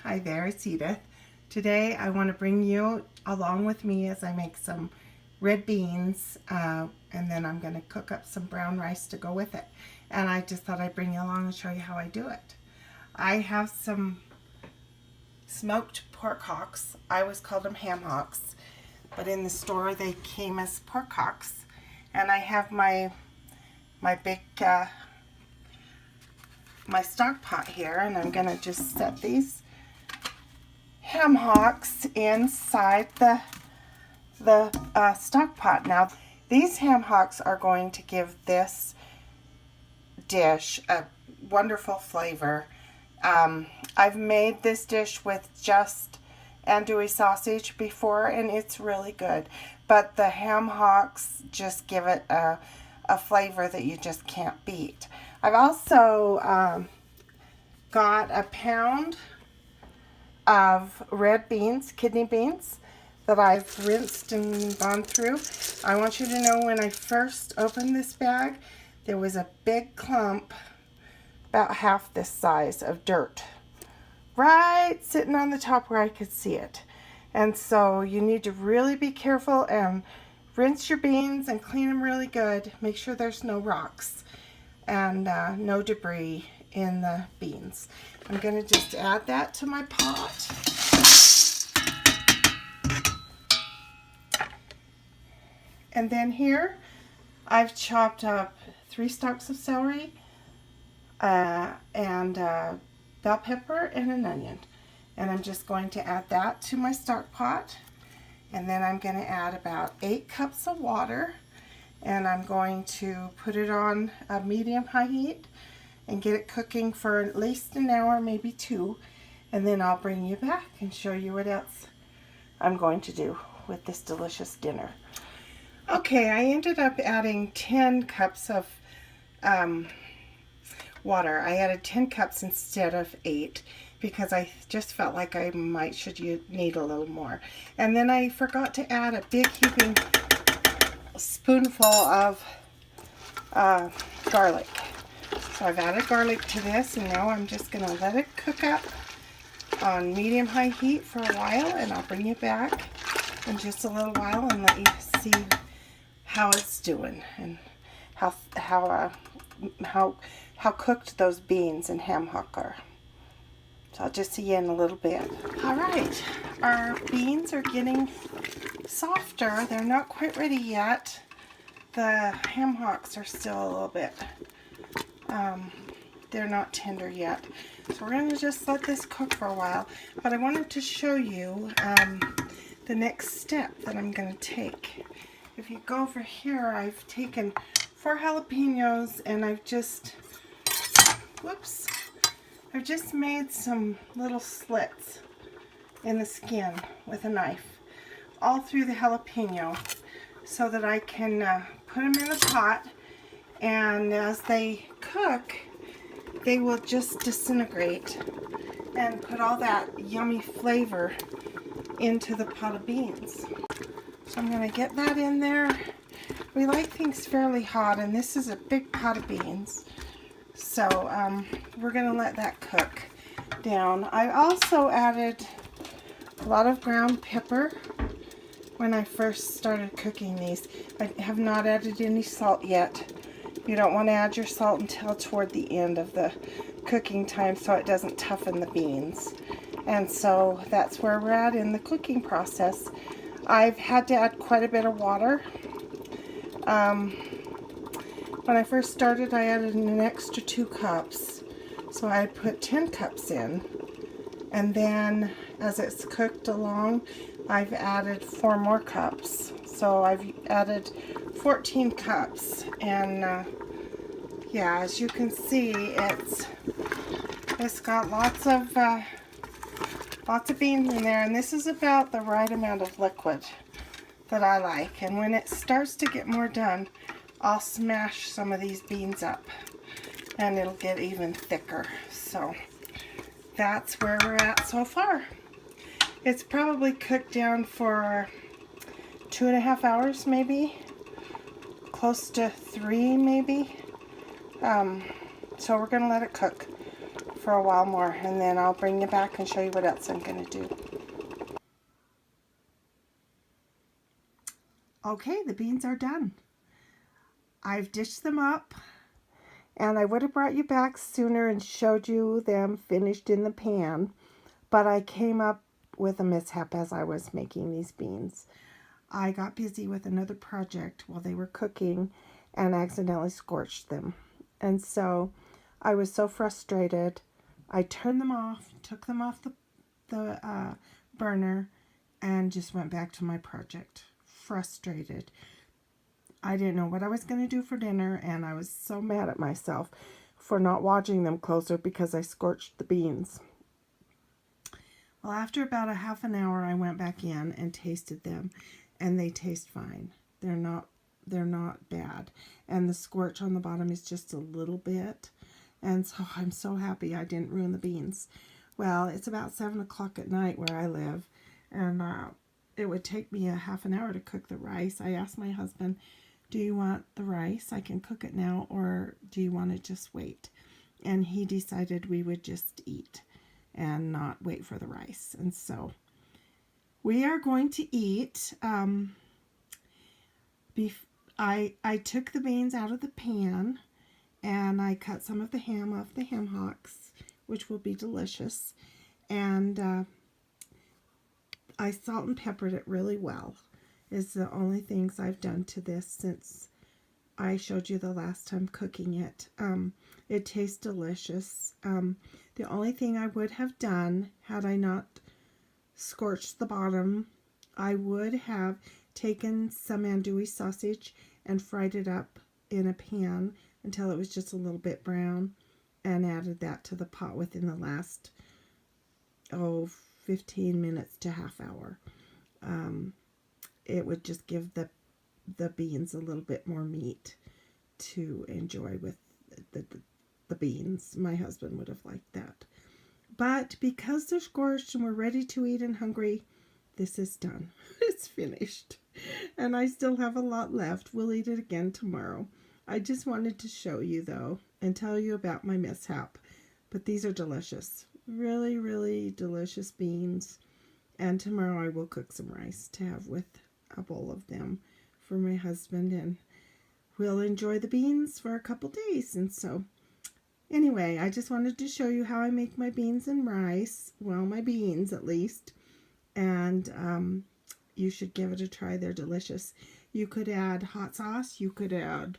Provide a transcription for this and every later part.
Hi there, it's Edith. Today I want to bring you along with me as I make some red beans and then I'm going to cook up some brown rice to go with it. And I just thought I'd bring you along and show you how I do it. I have some smoked pork hocks. I always called them ham hocks, but in the store they came as pork hocks. And I have my big my stock pot here, and I'm going to just set these ham hocks inside the stock pot. Now these ham hocks are going to give this dish a wonderful flavor. I've made this dish with just andouille sausage before and it's really good, but the ham hocks just give it a flavor that you just can't beat. I've also got a pound of red beans, kidney beans, that I've rinsed and gone through. I want you to know, when I first opened this bag, there was a big clump about half this size of dirt right sitting on the top where I could see it. And so you need to really be careful and rinse your beans and clean them really good. Make sure there's no rocks and no debris in the beans. I'm going to just add that to my pot. And then here I've chopped up 3 stalks of celery and bell pepper and an onion. And I'm just going to add that to my stock pot. And then I'm going to add about 8 cups of water. And I'm going to put it on a medium-high heat and get it cooking for at least an hour, maybe 2. And then I'll bring you back and show you what else I'm going to do with this delicious dinner. Okay, I ended up adding 10 cups of water. I added 10 cups instead of 8 because I just felt like I should need a little more. And then I forgot to add a big heaping spoonful of garlic. So I've added garlic to this, and now I'm just going to let it cook up on medium-high heat for a while, and I'll bring you back in just a little while and let you see how it's doing and how cooked those beans and ham hock are. So I'll just see you in a little bit. All right, our beans are getting softer. They're not quite ready yet. The ham hocks are still a little bit, they're not tender yet. So we're going to just let this cook for a while. But I wanted to show you the next step that I'm going to take. If you go over here, I've taken 4 jalapenos and I've just made some little slits in the skin with a knife all through the jalapeno so that I can put them in a pot, and as they cook they will just disintegrate and put all that yummy flavor into the pot of beans. So I'm going to get that in there. We like things fairly hot, and this is a big pot of beans. So we're going to let that cook down. I also added a lot of ground pepper when I first started cooking these. I have not added any salt yet. You don't want to add your salt until toward the end of the cooking time so it doesn't toughen the beans. And so that's where we're at in the cooking process. I've had to add quite a bit of water. When I first started, I added an extra 2 cups. So I put 10 cups in. And then as it's cooked along, I've added 4 more cups. So I've added 14 cups. And yeah, as you can see, it's got lots of beans in there. And this is about the right amount of liquid that I like. And when it starts to get more done, I'll smash some of these beans up and it'll get even thicker. So that's where we're at so far. It's probably cooked down for 2.5 hours, maybe close to 3 maybe. So we're gonna let it cook for a while more, and then I'll bring you back and show you what else I'm going to do. Okay, the beans are done. I've dished them up, and I would have brought you back sooner and showed you them finished in the pan, but I came up with a mishap as I was making these beans. I got busy with another project while they were cooking and accidentally scorched them. And so I was so frustrated. I turned them off, took them off the burner, and just went back to my project. Frustrated. I didn't know what I was going to do for dinner, and I was so mad at myself for not watching them closer because I scorched the beans. Well, after about a half an hour, I went back in and tasted them, and they taste fine. They're not bad, and the scorch on the bottom is just a little bit, and so I'm so happy I didn't ruin the beans. Well, it's about 7 o'clock at night where I live, and it would take me a half an hour to cook the rice. I asked my husband, do you want the rice? I can cook it now, or do you want to just wait? And he decided we would just eat and not wait for the rice. And so we are going to eat. I took the beans out of the pan, and I cut some of the ham off the ham hocks, which will be delicious. And I salt and peppered it really well. It's the only things I've done to this since I showed you the last time cooking it. It tastes delicious. The only thing I would have done had I not scorched the bottom, I would have taken some andouille sausage and fried it up in a pan until it was just a little bit brown, and added that to the pot within the last 15 minutes to half hour. It would just give the beans a little bit more meat to enjoy with the beans. My husband would have liked that. But because they're scorched and we're ready to eat and hungry, this is done. It's finished. And I still have a lot left. We'll eat it again tomorrow. I just wanted to show you, though, and tell you about my mishap. But these are delicious. Really, really delicious beans. And tomorrow I will cook some rice to have with a bowl of them for my husband. And we'll enjoy the beans for a couple days. And so, anyway, I just wanted to show you how I make my beans and rice. Well, my beans, at least. And you should give it a try. They're delicious. You could add hot sauce. You could add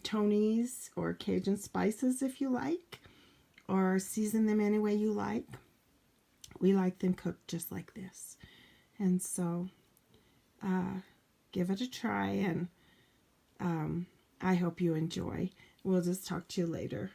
Tony's or Cajun spices if you like, or season them any way you like. We like them cooked just like this. And so give it a try, and I hope you enjoy. We'll just talk to you later.